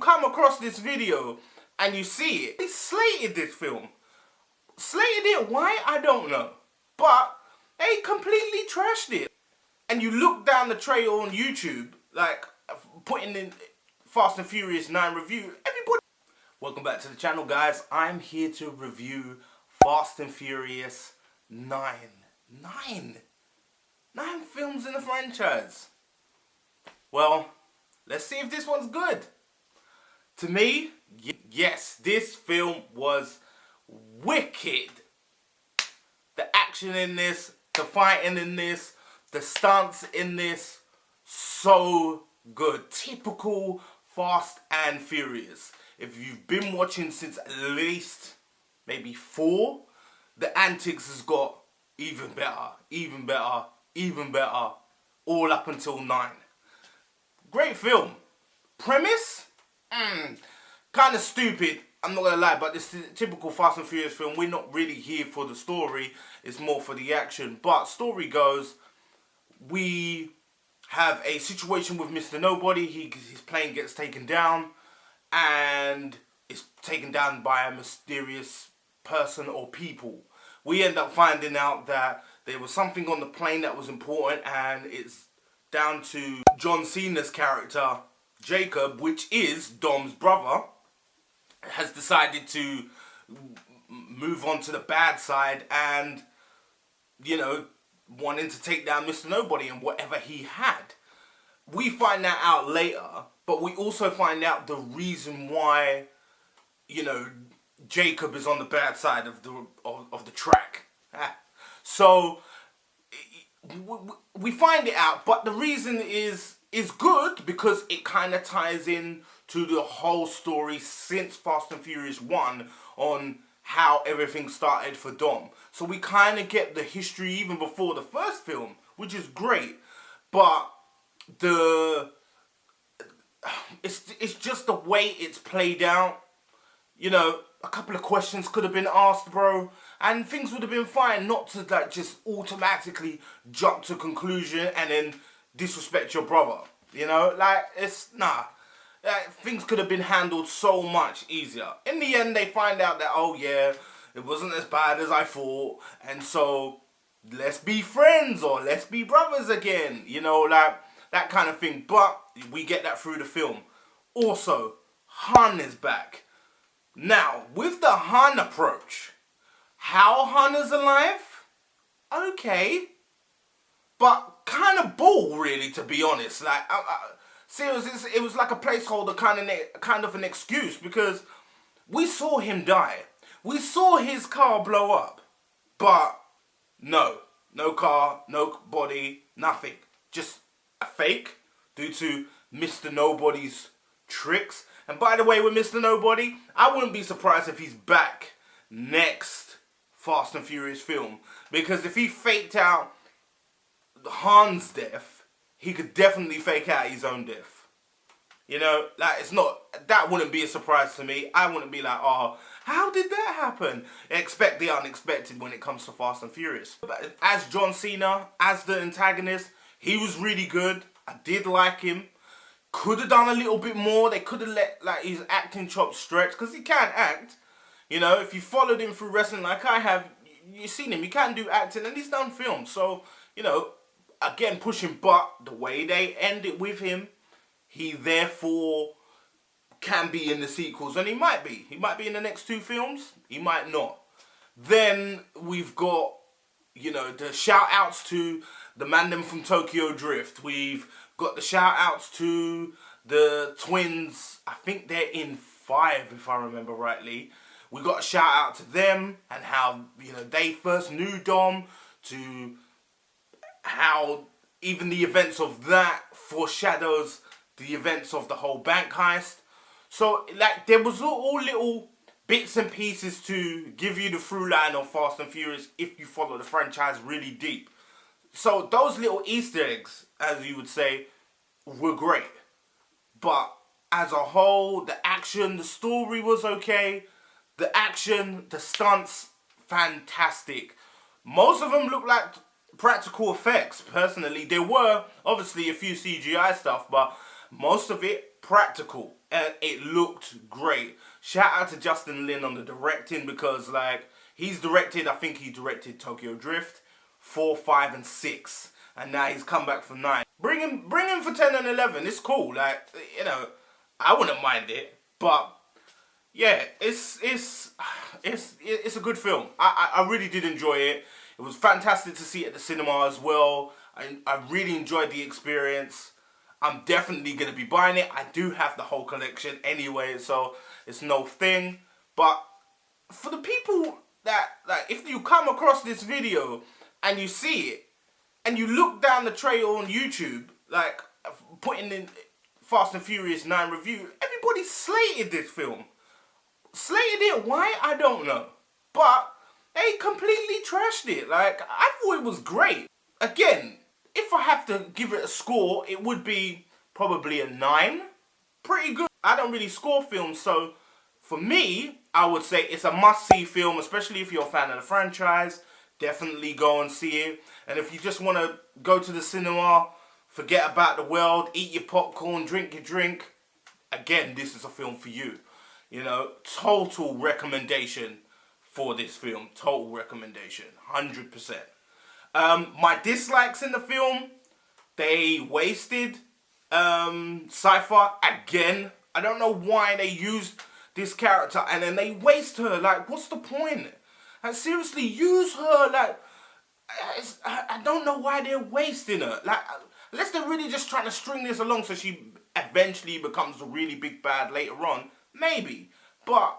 come across this video and you see it, they slated this film. Slated it, why? I don't know. But they completely trashed it. And you look down the trail on YouTube, like putting in Fast and Furious 9 review, everybody... Welcome back to the channel, guys. I'm here to review Fast and Furious 9. 9 films in the franchise. Well, let's see if this one's good. To me, yes, this film was wicked. The action in this, the fighting in this, the stunts in this, so good. Typical Fast and Furious. If you've been watching since at least maybe 4, the antics has got even better, even better, even better, all up until 9. Great film. Premise? Kind of stupid, I'm not going to lie, but this is a typical Fast and Furious film. We're not really here for the story, it's more for the action. But story goes, we have a situation with Mr. Nobody. His plane gets taken down and is taken down by a mysterious person or people. We end up finding out that there was something on the plane that was important, and it's down to John Cena's character, Jacob, which is Dom's brother, has decided to move on to the bad side and, you know, wanting to take down Mr. Nobody and whatever he had. We find that out later, but we also find out the reason why, you know, Jacob is on the bad side of the track. So we find it out, but the reason is good because it kind of ties in to the whole story since Fast and Furious 1 on how everything started for Dom. So we kind of get the history even before the first film, which is great. But it's just the way it's played out. You know, a couple of questions could have been asked, bro, and things would have been fine. Not to like just automatically jump to conclusion and then disrespect your brother. You know, like it's nah. Things could have been handled so much easier. In the end, they find out that, oh yeah, it wasn't as bad as I thought, and so let's be friends or let's be brothers again. You know, like that kind of thing. But we get that through the film. Also, Han is back. Now, with the Han approach, how Han is alive? Okay. But kind of bull, really, to be honest. Like, seriously, it was like a placeholder, kind of an excuse, because we saw him die. We saw his car blow up. But no car, no body, nothing. Just a fake due to Mr. Nobody's tricks. And by the way, with Mr. Nobody, I wouldn't be surprised if he's back next Fast and Furious film. Because if he faked out Han's death, he could definitely fake out his own death. You know, like that wouldn't be a surprise to me. I wouldn't be like, oh, how did that happen? Expect the unexpected when it comes to Fast and Furious. But as John Cena, as the antagonist, he was really good. I did like him. Could have done a little bit more. They could have let like his acting chops stretch, because he can act. You know, if you followed him through wrestling like I have, you've seen him. He can do acting, and he's done films. So, you know, again, pushing, but the way they end it with him, he therefore can be in the sequels, and he might be. He might be in the next 2 films. He might not. Then we've got, you know, the shout outs to the man them from Tokyo Drift. We've got the shout outs to the twins. I think they're in 5, if I remember rightly. We got a shout out to them and how, you know, they first knew Dom, to how even the events of that foreshadows the events of the whole bank heist. So, like, there was all little bits and pieces to give you the through line of Fast and Furious if you follow the franchise really deep. So, those little Easter eggs, as you would say, were great. But, as a whole, the action, the story was okay. The action, the stunts, fantastic. Most of them look like practical effects, personally. There were, obviously, a few CGI stuff, but most of it practical and it looked great. Shout out to Justin Lin on the directing, because like he's directed, I think he directed Tokyo Drift 4, 5 and 6, and now he's come back for 9. Bring him for 10 and 11. It's cool. Like, you know, I wouldn't mind it, but yeah, it's a good film. I really did enjoy it. It was fantastic to see it at the cinema as well. I really enjoyed the experience. I'm definitely going to be buying it. I do have the whole collection anyway, so it's no thing. But for the people that, like, if you come across this video and you see it, and you look down the trail on YouTube, like, putting in Fast and Furious 9 review, everybody slated this film. Slated it, why? I don't know. But they completely trashed it. Like, I thought it was great. Again, if I have to give it a score, it would be probably a 9. Pretty good. I don't really score films, so for me, I would say it's a must-see film, especially if you're a fan of the franchise. Definitely go and see it. And if you just want to go to the cinema, forget about the world, eat your popcorn, drink your drink, again, this is a film for you. You know, total recommendation for this film. Total recommendation. 100%. My dislikes in the film, they wasted Cypher again. I don't know why they used this character and then they waste her. Like, what's the point? Like, seriously, use her. Like, I don't know why they're wasting her. Like, unless they're really just trying to string this along so she eventually becomes a really big bad later on. Maybe. But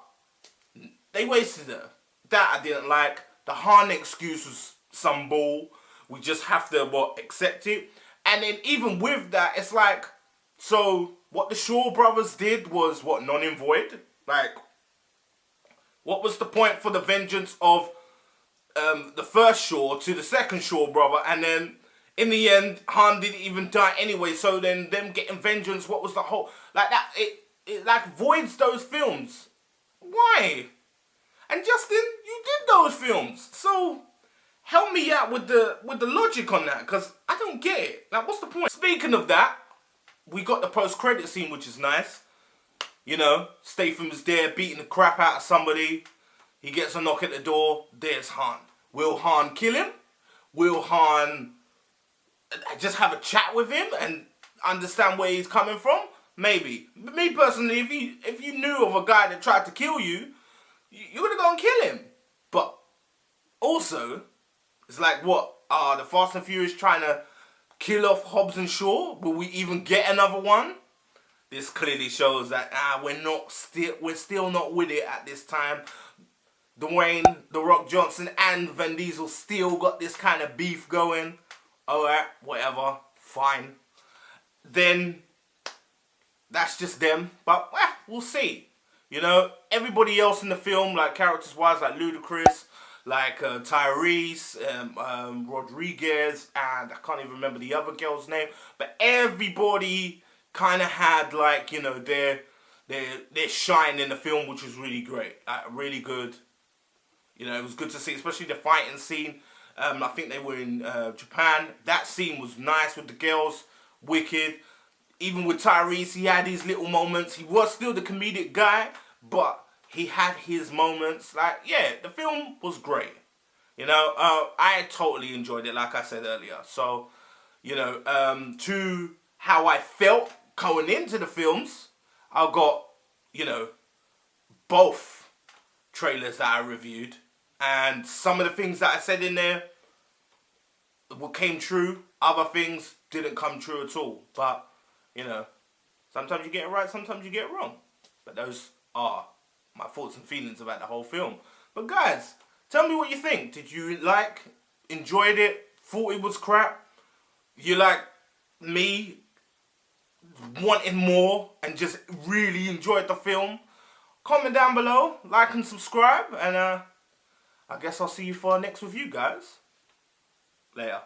they wasted her. That I didn't like. The Han excuse was some bull. We just have to, accept it. And then even with that, it's like, so what the Shaw brothers did was, null and void? Like, what was the point for the vengeance of the first Shaw to the second Shaw brother? And then, in the end, Han didn't even die anyway. So then them getting vengeance, what was the whole... Like, that, it like, voids those films. Why? And Justin, you did those films. So, help me out with the logic on that, because I don't get it. Like, what's the point? Speaking of that, we got the post-credit scene, which is nice. You know, Statham's there beating the crap out of somebody. He gets a knock at the door. There's Han. Will Han kill him? Will Han just have a chat with him and understand where he's coming from? Maybe. But me personally, if you knew of a guy that tried to kill you, you're going to go and kill him. But also, it's like, what? Are the Fast and Furious trying to kill off Hobbs and Shaw? Will we even get another one? This clearly shows that we're still not with it at this time. Dwayne, The Rock Johnson and Vin Diesel still got this kind of beef going. Alright, whatever, fine. Then, that's just them. But, we'll see. You know, everybody else in the film, like characters-wise, like Ludacris, like Tyrese, Rodriguez, and I can't even remember the other girl's name. But everybody kind of had, like, you know, their shine in the film, which was really great. Really good. You know, it was good to see, especially the fighting scene. I think they were in Japan. That scene was nice with the girls. Wicked. Even with Tyrese, he had his little moments. He was still the comedic guy, but he had his moments. Like, yeah, the film was great. You know, I totally enjoyed it, like I said earlier. So, you know, to how I felt going into the films, I got, you know, both trailers that I reviewed. And some of the things that I said in there came true. Other things didn't come true at all. But, you know, sometimes you get it right, sometimes you get it wrong. But those are my thoughts and feelings about the whole film. But guys, tell me what you think. Did you enjoyed it, thought it was crap? You like me wanting more and just really enjoyed the film? Comment down below, like and subscribe, and I guess I'll see you for our next review, guys. Later.